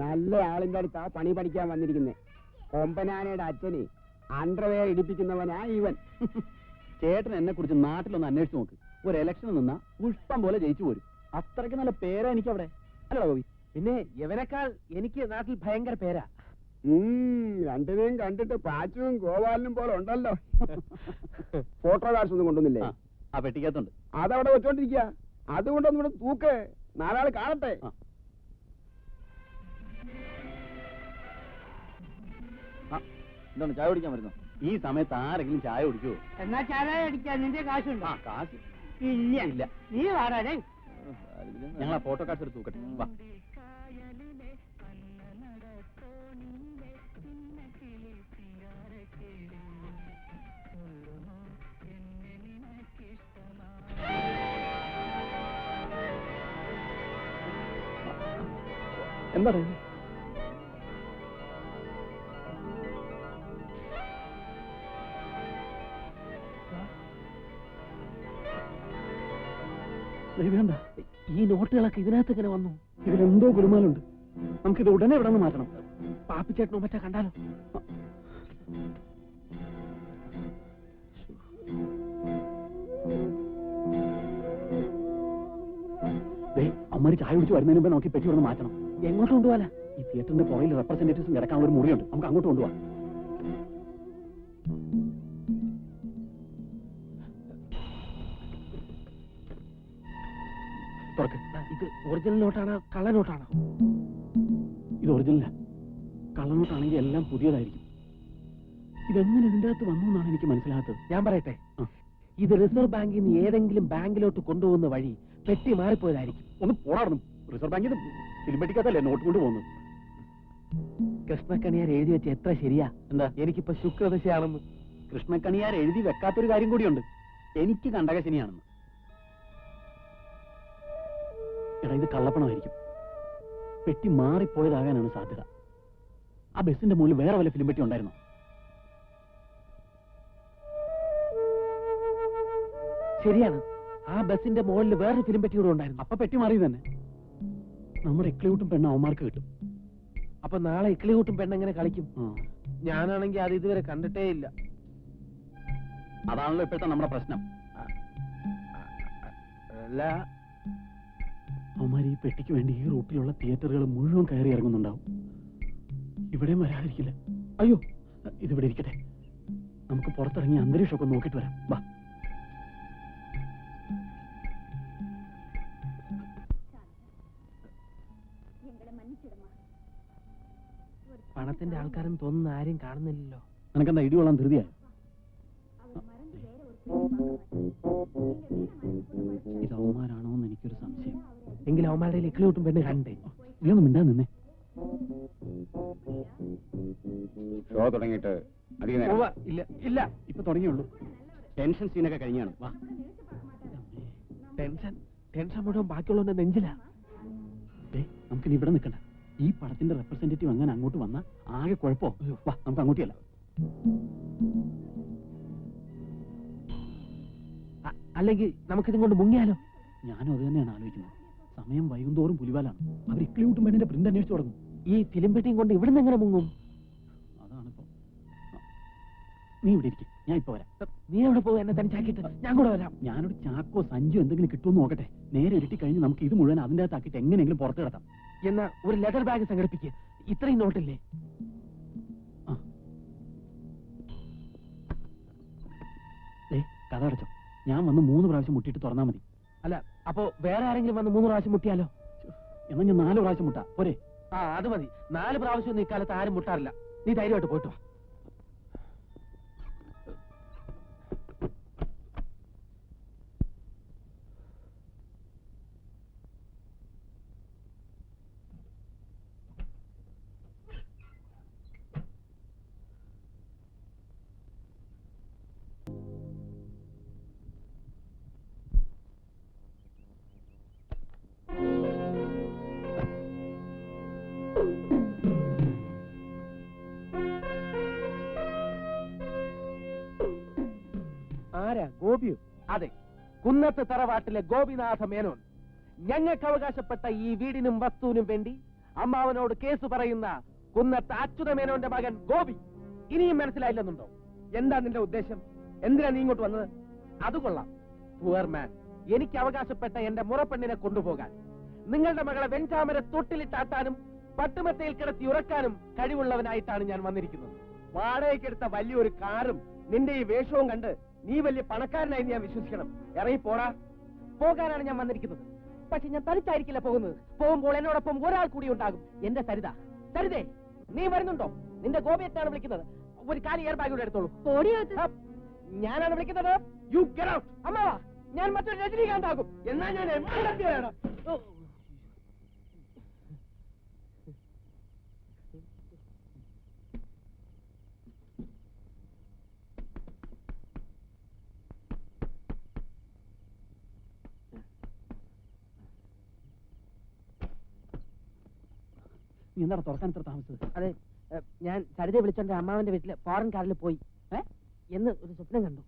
നല്ല ആളിന്റെ അടുത്താ പണി പഠിക്കാൻ വന്നിരിക്കുന്നത്. കൊമ്പനാനയുടെ അച്ഛന് അണ്ടർവെയർ ഇടിപ്പിക്കുന്നവനാ ഇവൻ. ചേട്ടൻ എന്നെ കുറിച്ച് നാട്ടിലൊന്ന് അന്വേഷിച്ച് നോക്ക്. ഒരു ഇലക്ഷന് നിന്നാ പുഷ്പം പോലെ ജയിച്ചു പോരും. അത്രയ്ക്ക് നല്ല പേരാ എനിക്ക് അവിടെ. അല്ലടാ ഗോപി? പിന്നെ ഇവനേക്കാൾ എനിക്ക് നാട്ടിൽ ഭയങ്കര പേരാ. രണ്ടിനെയും കണ്ടിട്ട് പാച്ചുവും ഗോപാലനും പോലെ ഉണ്ടല്ലോ. ഫോട്ടോ കാർഡ്സ് ഒന്നും കൊണ്ടുവന്നില്ലേ? ആ പെട്ടിക്കകത്തുണ്ട്. അതവിടെ വെച്ചോണ്ടിരിക്കുക. അതുകൊണ്ടൊന്നും ഇവിടെ തൂക്ക്, നാലാള് കാണട്ടെ. എന്താണ് ചായ കുടിക്കാൻ വരുന്നു? ഈ സമയത്ത് ആരെങ്കിലും ചായ കുടിക്കുവോ? എന്നാ ചായ അടിക്കാൻ നിന്റെ കാശുണ്ടോ? കാശ് ഇല്ല. നീ വാടാനേ. ഞങ്ങൾ ആ ഫോട്ടോ കാർഡ്സ് എടുത്ത് തൂക്കട്ടെ. വാ. എന്താ പറയുന്നത്? ഈ നോട്ടുകളൊക്കെ ഇതിനകത്ത് ഇങ്ങനെ വന്നു. ഇതിലെന്തോ ഗുരുമാലുണ്ട്. നമുക്കിത് ഉടനെ ഇവിടെ നിന്ന് മാറ്റണം. പാപ്പിച്ചേട്ടനോ മറ്റേ കണ്ടാലോ? അമ്മ ചായ കുടിച്ച് വരുന്നതിന് മുമ്പ് നമുക്ക് പെറ്റി ഇവിടെ മാറ്റണം. എങ്ങോട്ട് കൊണ്ടുപോകാനാ? ഈ തിയേറ്ററിന്റെ പുറയിൽ റെപ്രസെന്റേറ്റീവ്സും കിടക്കാൻ ഒരു മുറിയുണ്ട്. നമുക്ക് അങ്ങോട്ട് കൊണ്ടുപോകാം. ഇത് ഒറിജിനൽ നോട്ടാണോ കള്ള നോട്ടാണോ? ഇത് ഒറിജിനലാ. കള്ളനോട്ടാണെങ്കിൽ എല്ലാം പുതിയതായിരിക്കും. ഇതെങ്ങനെ ഇതിന്റെ അകത്ത് വന്നു എന്നാണ് എനിക്ക് മനസ്സിലാകാത്തത്. ഞാൻ പറയട്ടെ, ഇത് റിസർവ് ബാങ്കിൽ നിന്ന് ഏതെങ്കിലും ബാങ്കിലോട്ട് കൊണ്ടുപോകുന്ന വഴി പെട്ടി മാറിപ്പോയതായിരിക്കും. ഒന്ന് പോടാടുന്നു. റിസർവ് ബാങ്കിൽ ഫിലിം പെട്ടിക്കകത്തല്ലേ നോട്ട് കൊണ്ട് പോകുന്നത്? കൃഷ്ണക്കണിയാർ എഴുതി വെച്ച എത്ര ശരിയാ. എന്താ? എനിക്കിപ്പോ ശുക്രദശയാണെന്ന്. കൃഷ്ണക്കണിയാർ എഴുതി വെക്കാത്തൊരു കാര്യം കൂടിയുണ്ട്. എനിക്ക് കണ്ടകശനിയാണെന്ന്. എടാ, ഇത് കള്ളപ്പണമായിരിക്കും. പെട്ടി മാറിപ്പോയതാകാനാണ് സാധ്യത. ആ ബസിന്റെ മുകളിൽ വേറെ വല്ല ഫിലിം പെട്ടി ഉണ്ടായിരുന്നോ? ശരിയാണ്, ആ ബസിന്റെ മുകളിൽ വേറൊരു ഫിലിം പെട്ടി കൂടെ ഉണ്ടായിരുന്നു. അപ്പൊ പെട്ടി മാറി തന്നെ. നമ്മുടെ ഇക്ലിയൂട്ടും പെണ്ണ അവന്മാർക്ക് കിട്ടും. അപ്പൊ നാളെ ഇക്ലിയൂട്ടും പെണ്ണെങ്ങനെ കളിക്കും? ഞാനാണെങ്കിൽ അത് ഇതുവരെ കണ്ടിട്ടേ ഇല്ല. അതാണല്ലോ ഇപ്പോഴത്തെ നമ്മുടെ പ്രശ്നം. അല്ല, അവന്മാർ ഈ പെട്ടിക്ക് വേണ്ടി ഈ റൂട്ടിലുള്ള തിയേറ്ററുകൾ മുഴുവൻ കയറി ഇറങ്ങുന്നുണ്ടാവും. ഇവിടെയും വരാതിരിക്കില്ല. അയ്യോ, ഇതിവിടെ ഇരിക്കട്ടെ. നമുക്ക് പുറത്തിറങ്ങി അന്തരീക്ഷമൊക്കെ നോക്കിയിട്ട് വരാം. വാ. പണത്തിന്റെ ആൾക്കാരെന്ന് തോന്നുന്ന ആരെയും കാണുന്നില്ലല്ലോ. നിനക്കെന്താ ഇടികൊള്ളാൻ ധൃതിയായോ? ഇത് അവന്മാരാണോ എന്ന് എനിക്കൊരു സംശയം. എങ്കിലും അവന്മാരുടെ ഇക്ലിയൂട്ടും പെണ്ണ് കണ്ടേ. നീ ഒന്നും മിണ്ടാ നിന്നേ. ഷോ തുടങ്ങിയിട്ട് ഇല്ല, ഇപ്പൊ തുടങ്ങിയുള്ളൂ. ടെൻഷൻ സീനൊക്കെ കഴിഞ്ഞാണ്. വാ. ടെൻഷൻ മുഴുവൻ ബാക്കിയുള്ളവന്റെ നെഞ്ചിലാ. നമുക്കിനി ഇവിടെ നിൽക്കണ്ട. ഈ പടത്തിന്റെ റെപ്രസെന്റേറ്റീവ് അങ്ങനെ അങ്ങോട്ട് വന്നാൽ ആകെ കുഴപ്പമോ? വാ, നമുക്ക് അങ്ങോട്ടല്ല. അല്ലെങ്കിൽ നമുക്കിതും കൊണ്ട് മുങ്ങിയാലോ? ഞാനും അത് തന്നെയാണ് ആലോചിക്കുന്നത്. സമയം വൈകുന്തോറും പുലിവാലാണ്. അവർ ഇക്ലിയൂട്ടും പെണ്ണിന്റെ പ്രിന്റ് അന്വേഷിച്ചു തുടങ്ങും. ഈ ഫിലിം പെട്ടിയും കൊണ്ട് ഇവിടുന്ന് എങ്ങനെ മുങ്ങും? അതാണിപ്പോ. നീ ഇവിടെ ഇരിക്കും, ഞാൻ ഇപ്പൊ വരാം. നീ എവിടെ പോകും? എന്നെ തനിച്ചാക്കിയിട്ട് ഞാൻ കൂടെ വരാം. ഞാനൊരു ചാക്കോ സഞ്ചോ എന്തെങ്കിലും കിട്ടുമെന്ന് നോക്കട്ടെ. നേരെ ഇരുട്ടി കഴിഞ്ഞ് നമുക്ക് ഇത് മുഴുവൻ അതിൻ്റെ അകത്താക്കിയിട്ട് എങ്ങനെയെങ്കിലും പുറത്ത് കിടത്താം. എന്നാ ഒരു ലെതർ ബാഗ് സംഘടിപ്പിക്കുക. ഇത്രയും നോട്ടില്ലേ? കഥ അടച്ചോ. ഞാൻ വന്ന് 3 പ്രാവശ്യം മുട്ടിയിട്ട് തുറന്നാൽ മതി. അല്ല, അപ്പോ വേറെ ആരെങ്കിലും വന്ന് 3 പ്രാവശ്യം മുട്ടിയാലോ? എന്നാൽ ഞാൻ 4 പ്രാവശ്യം മുട്ടാ പോരെ? അത് മതി. 4 പ്രാവശ്യം ഇക്കാലത്ത് ആരും മുട്ടാറില്ല. നീ ധൈര്യമായിട്ട് പോയിട്ട് വാ. ആരാ? ഗോപിയോ? അതെ, കുന്നത്ത് തറവാട്ടിലെ ഗോപിനാഥ മേനോൻ. ഞങ്ങൾക്ക് അവകാശപ്പെട്ട ഈ വീടിനും വസ്തുവിനും വേണ്ടി അമ്മാവനോട് കേസ് പറയുന്ന കുന്നത്ത് അച്യുതമേനോന്റെ മകൻ ഗോപി. ഇനിയും മനസ്സിലായില്ലെന്നുണ്ടോ? എന്താ നിന്റെ ഉദ്ദേശം? എന്തിനാ നീ ഇങ്ങോട്ട് വന്നത്? അത് കൊള്ളാം, പുവർ മാൻ. എനിക്ക് അവകാശപ്പെട്ട എന്റെ മുറപ്പെണ്ണിനെ കൊണ്ടുപോകാൻ, നിങ്ങളുടെ മകളെ വെഞ്ചാമര തൊട്ടിലിട്ടാട്ടാനും പട്ടുമെത്തയിൽ കിടത്തി ഉറക്കാനും കഴിവുള്ളവനായിട്ടാണ് ഞാൻ വന്നിരിക്കുന്നത്. വാടകയ്ക്കെടുത്ത വലിയൊരു കാറും നിന്റെ ഈ വേഷവും കണ്ട് നീ വലിയ പണക്കാരനായി ഞാൻ വിശ്വസിക്കണം. ഇറങ്ങി പോടാ. പോകാനാണ് ഞാൻ വന്നിരിക്കുന്നത്. പക്ഷെ ഞാൻ തനിച്ചായിരിക്കില്ല പോകുന്നത്. പോകുമ്പോൾ എന്നോടൊപ്പം ഒരാൾ കൂടി ഉണ്ടാകും, എന്റെ സരിത. സരിതേ, നീ വരുന്നുണ്ടോ? നിന്റെ ഗോപിയറ്റാണ് വിളിക്കുന്നത്. ഒരു കാലി എയർ ബാഗ് കൂടെ എടുത്തോളൂ. ഞാനാണ് വിളിക്കുന്നത്. You get out. അമ്മാവാ, ഞാൻ മറ്റൊരു രജനീകാന്താകും. എന്നാ ഞാൻ നീ എന്താണ് തുറക്കാൻ ഇത്ര താമസിച്ചത്? അതെ, ഞാൻ സരിതയെ വിളിച്ചോണ്ട് അമ്മാവന്റെ വീട്ടില് ഫോറിൻ കാറിൽ പോയി എന്ന് ഒരു സ്വപ്നം കണ്ടു.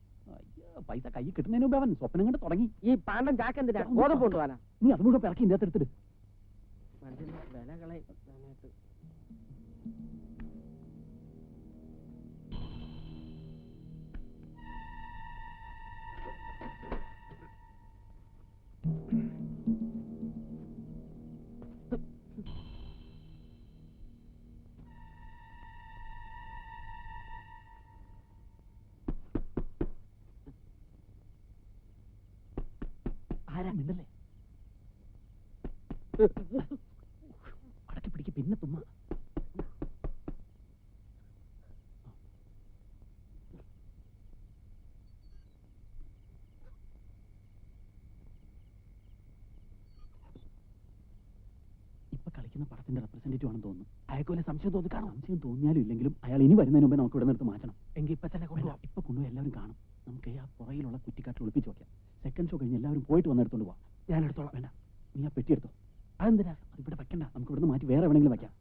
പൈസ കൈ കിട്ടുന്നതിന് മുമ്പ് അവൻ സ്വപ്നം കണ്ട് തുടങ്ങി. ഈ പാണ്ടം ചാക്കെന്തിനാ? ഗോതമ്പ് കൊണ്ടുപോകാനാ? നീ അത് മുഴുവൻ പിറക്കി ഇതിന്റെ അകത്തെടുത്തിട്ട്. വിലകളെ ആരാ മിണ്ടല്ലേ? അടക്കി പിടിക്ക്, പിന്നെ തുമ്മ. ഇപ്പൊ കളിക്കുന്ന പടത്തിന്റെ റെപ്രസെന്റേറ്റീവ് ആണെന്ന് തോന്നുന്നു. അയാൾക്കൊരു സംശയം തോന്നി കാണും. സംശയം തോന്നിയാലും ഇല്ലെങ്കിലും അയാൾ ഇനി വരുന്നതിന് മുമ്പേ നമുക്ക് ഇവിടെ നിർത്ത് മാറ്റണം. എങ്കിൽ ഇപ്പൊ തന്നെ കൊണ്ടുപോകാം. ഇപ്പൊ കൊണ്ടുപോയി എല്ലാവരും കാണും. നമുക്ക് ആ പുറയിലുള്ള കുറ്റിക്കാട്ടിൽ ഒളിപ്പിച്ച് വെക്കാം. സെക്കൻഡ് ഷോ കഴിഞ്ഞ് എല്ലാവരും പോയിട്ട് വന്നെടുത്തോണ്ട് പോവാം. ഞാൻ എടുത്തോളാം. വേണ്ട, നീ ആ പെട്ടി എടുത്തോ. അതെന്തിനാ? അത് ഇവിടെ വെക്കണ്ട, നമുക്ക് ഇവിടുന്ന് മാറ്റി വേറെ എവിടെയെങ്കിലും വെക്കാം.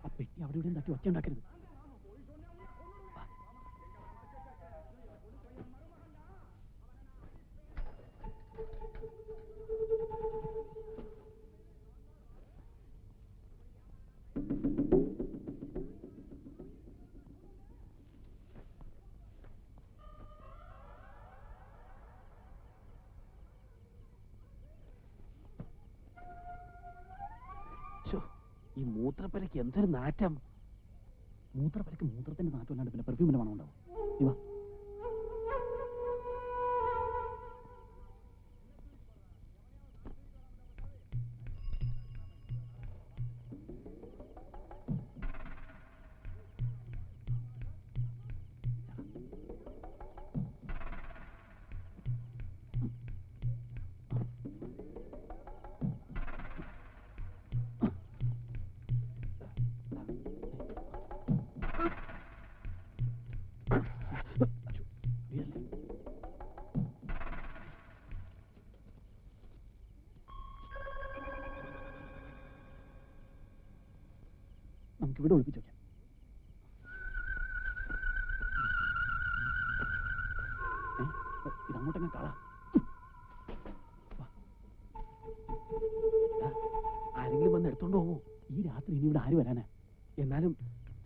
ആ പെട്ടി അവിടെ ഇവിടെയും തട്ടി ഒച്ച ഉണ്ടാക്കരുത്. ഈ മൂത്രപ്പരക്ക് എന്തൊരു നാറ്റം. മൂത്രപ്പരക്ക് മൂത്രത്തിന്റെ നാറ്റം അല്ലാണ്ട് പിന്നെ പെർഫ്യൂമിന്റെ മണം ഉണ്ടാവും. ഇവ നമുക്കിവിടെ ഒളിപ്പിച്ച് വെക്കാം. ഇതങ്ങോട്ടങ്ങ് കളാ. ആരെങ്കിലും വന്ന് എടുത്തോണ്ട് പോവോ? ഈ രാത്രി ഇനി ഇവിടെ ആര് വരാനാ? എന്നാലും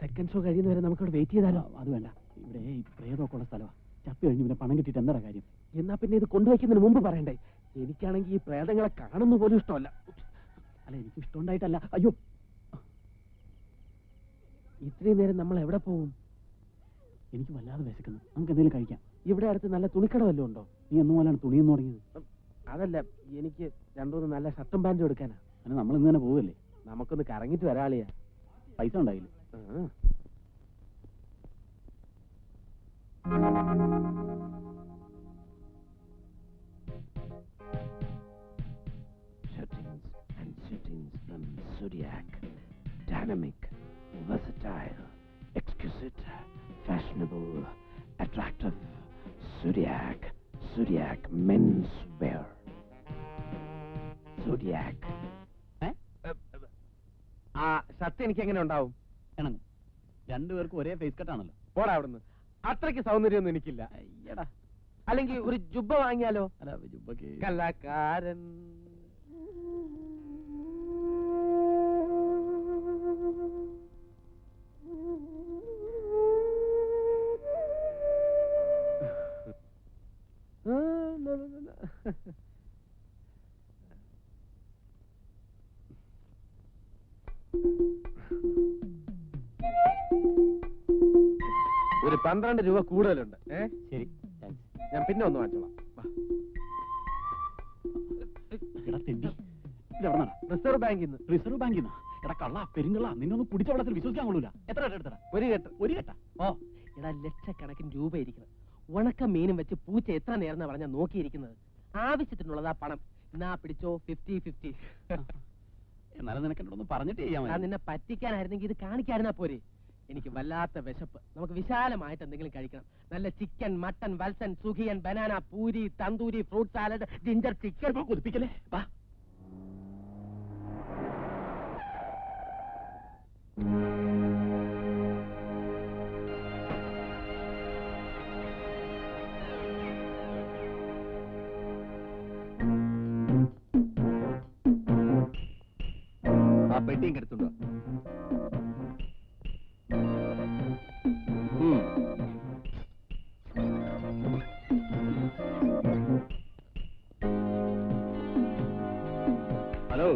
സെക്കൻഡ് ഷോ കഴിയുന്നവരെ നമുക്കിവിടെ വെയിറ്റ് ചെയ്താലോ? അത് വേണ്ട, ഇവിടെ ഈ പ്രേതമൊക്കെ ഉള്ള സ്ഥലമാണ്. ചപ്പി കഴിഞ്ഞ് പിന്നെ പണം കിട്ടിയിട്ട് എന്താ കാര്യം? എന്നാ പിന്നെ ഇത് കൊണ്ടുവയ്ക്കുന്നതിന് മുമ്പ് പറയണ്ടേ? എനിക്കാണെങ്കിൽ ഈ പ്രേതങ്ങളെ കാണുന്ന പോലും ഇഷ്ടമല്ല. അല്ല, എനിക്ക് ഇഷ്ടമുണ്ടായിട്ടല്ല. അയ്യോ, ഇത്രയും നേരം നമ്മൾ എവിടെ പോവും? എനിക്ക് വല്ലാതെ വിശക്കുന്നു. നമുക്ക് എന്തെങ്കിലും കഴിക്കാം. ഇവിടെ അടുത്ത് നല്ല തുണിക്കട വല്ലതും ഉണ്ടോ? നീ എന്നു പോലാണ് തുണിയെന്ന് തുടങ്ങിയത്? അതല്ല, എനിക്ക് രണ്ടുമൂന്ന് നല്ല ഷർട്ടും പാൻറ്റും എടുക്കാനാ. അങ്ങനെ നമ്മൾ ഇന്ന് തന്നെ പോവല്ലേ? നമുക്കൊന്ന് കറങ്ങിട്ട് വരാളിയാ. പൈസ ഉണ്ടായില്ല. Shootings and shootings from Zodiac. Dynamic, versatile, exquisite, fashionable, attractive. Zodiac. Zodiac men's wear. Zodiac. ആ ഷർട്ട് എനിക്ക് എങ്ങനെ ഉണ്ടാവും? ഇണങ്ങും. രണ്ടുപേർക്കും ഒരേ ഫേസ് കട്ടാണല്ലോ. പോടാ അവിടുന്ന്. അത്രയ്ക്ക് സൗന്ദര്യമൊന്നും എനിക്കില്ല. അയ്യടാ. അല്ലെങ്കിൽ ഒരു ജുബ്ബ വാങ്ങിയാലോ? അല്ല ജുബ്ബക്ക് കലാകാരൻ. ഒരു 12 രൂപ കൂടുതലുണ്ട്. ശരി. ഞാൻ പിന്നെ ഒന്ന് വാങ്ങിച്ചോളാം. വാ. എടാ തെണ്ടി, ഇതെവിടെന്നാ? റിസർവ് ബാങ്കിൽ നിന്ന്. റിസർവ് ബാങ്കിൽ നിന്നാ? എടാ കള്ള പെരുങ്കള്ള, നിന്നൊന്ന് കുടിച്ച വെള്ളത്തിൽ വിശ്വസിക്കാൻ കൊള്ളൂല. എത്ര കെട്ട എടുത്തടാ? ഒരു കെട്ട്. ഒരു കെട്ട? ഓ എടാ, ലക്ഷക്കണക്കിന് രൂപ ഇരിക്കണം. ഉണക്ക മീനും വെച്ച് പൂച്ച എത്ര നേരം പറഞ്ഞാ നോക്കിയിരിക്കുന്നത്. ആവശ്യത്തിനുള്ളതാ പണം. എന്നാ പിടിച്ചോ, 50-50. എന്നാലും നിനക്ക് എന്നോടൊന്ന് പറഞ്ഞിട്ട് ചെയ്യാൻ ഞാൻ നിന്നെ പറ്റിക്കാനായിരുന്നെങ്കിൽ ഇത് കാണിക്കായിരുന്നാ പോരെ. എനിക്ക് വല്ലാത്ത വിശപ്പ്. നമുക്ക് വിശാലമായിട്ട് എന്തെങ്കിലും കഴിക്കണം. നല്ല ചിക്കൻ, മട്ടൻ, വത്സൻ, സുഖിയൻ, banana, puri, tandoori, fruit salad, ginger chicken. കൊതിപ്പിക്കല്ലേ? വാ. ആ പെട്ടിയും കെടുത്തുണ്ടോ? ഹലോ,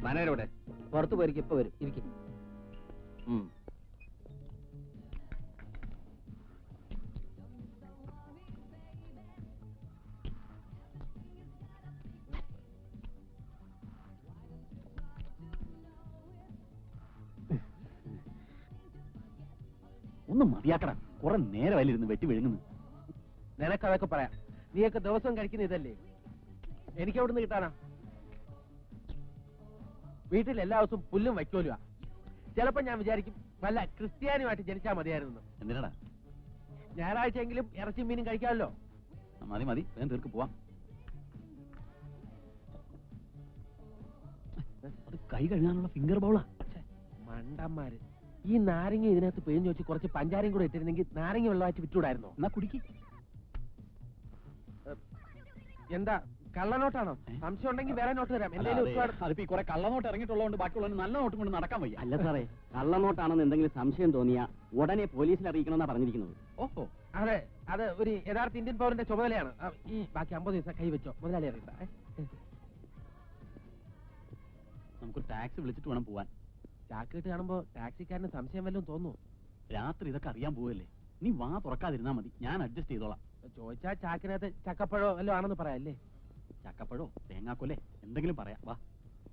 മാനേജരോടെ പുറത്തു പോയിരിക്കും. ഇപ്പൊ വരും. ഇരിക്കും. ഒന്ന് മതിയാക്കടാ. കുറെ നേരമായിരുന്നു വെട്ടി വിഴുങ്ങുന്നു. നിനക്കതൊക്കെ പറയാം. നീയൊക്കെ ദിവസം കഴിക്കുന്ന ഇതല്ലേ. എനിക്ക് എവിടുന്ന് കിട്ടാനാ? വീട്ടിൽ എല്ലാ ദിവസവും പുല്ലും വയ്ക്കോലുവാ. ചിലപ്പോ ഞാൻ വിചാരിക്കും വല്ല ക്രിസ്ത്യാനിയുമായിട്ട് ജനിച്ചാൽ മതിയായിരുന്നു. എന്തിനാടാ? ഞായറാഴ്ചയെങ്കിലും ഇറച്ചി മീനും കഴിക്കാമല്ലോ. മതി മതി, വേഗം തീർക്ക് പോവാം. അത് കൈ കഴുകാനുള്ള ഫിംഗർ ബൗളാ. മണ്ടന്മാര്. ഈ നാരങ്ങ ഇതിനകത്ത് പിഴിഞ്ഞു വെച്ച് കുറച്ച് പഞ്ചാരയും കൂടെ ഇട്ടിരുന്നെങ്കിൽ നാരങ്ങ വെള്ളമായിട്ട് വിറ്റുകൂടായിരുന്നോ? എന്നാ കുടിക്ക്. എന്താ കള്ളനോട്ടാണോ? സംശയം ഉണ്ടെങ്കിൽ വേറെ നോട്ട് തരാം. അതിപ്പോ കുറെ കള്ളനോട്ട് ഇറങ്ങിയിട്ടുള്ളതുകൊണ്ട് ബാക്കിയുള്ളവന് നല്ല നോട്ടും കൊണ്ട് നടക്കാൻ വയ്യ. അല്ല സാറേ, കള്ളനോട്ടാണെന്ന് എന്തെങ്കിലും സംശയം തോന്നിയാ ഉടനെ പോലീസിൽ അറിയിക്കണമെന്നാ പറഞ്ഞിരിക്കുന്നത്. ഓഹോ, അതെ, അത് ഒരു യഥാർത്ഥ ഇന്ത്യൻ പൗരന്റെ ചുമതലയാണ്. ഈ ബാക്കി 50 ദിവസം കൈവച്ചോ, മുതലാളി അറിയില്ല. നമുക്ക് ടാക്സി വിളിച്ചിട്ട് വേണം പോവാൻ. ചാക്കിട്ട് കാണുമ്പോ ടാക്സിക്കാരന് സംശയം വല്ലതും തോന്നുന്നു. രാത്രി ഇതൊക്കെ അറിയാൻ പോവല്ലേ? നീ വാ തുറക്കാതിരുന്നാ മതി, ഞാൻ അഡ്ജസ്റ്റ് ചെയ്തോളാം. ചോദിച്ചാ ചാക്കിനകത്ത് ചക്കപ്പഴോ വല്ലതും ആണെന്ന് പറയാല്ലേ? ചക്കപ്പഴോ തേങ്ങാക്കൊല്ലേ എന്തെങ്കിലും പറയാം. വാ.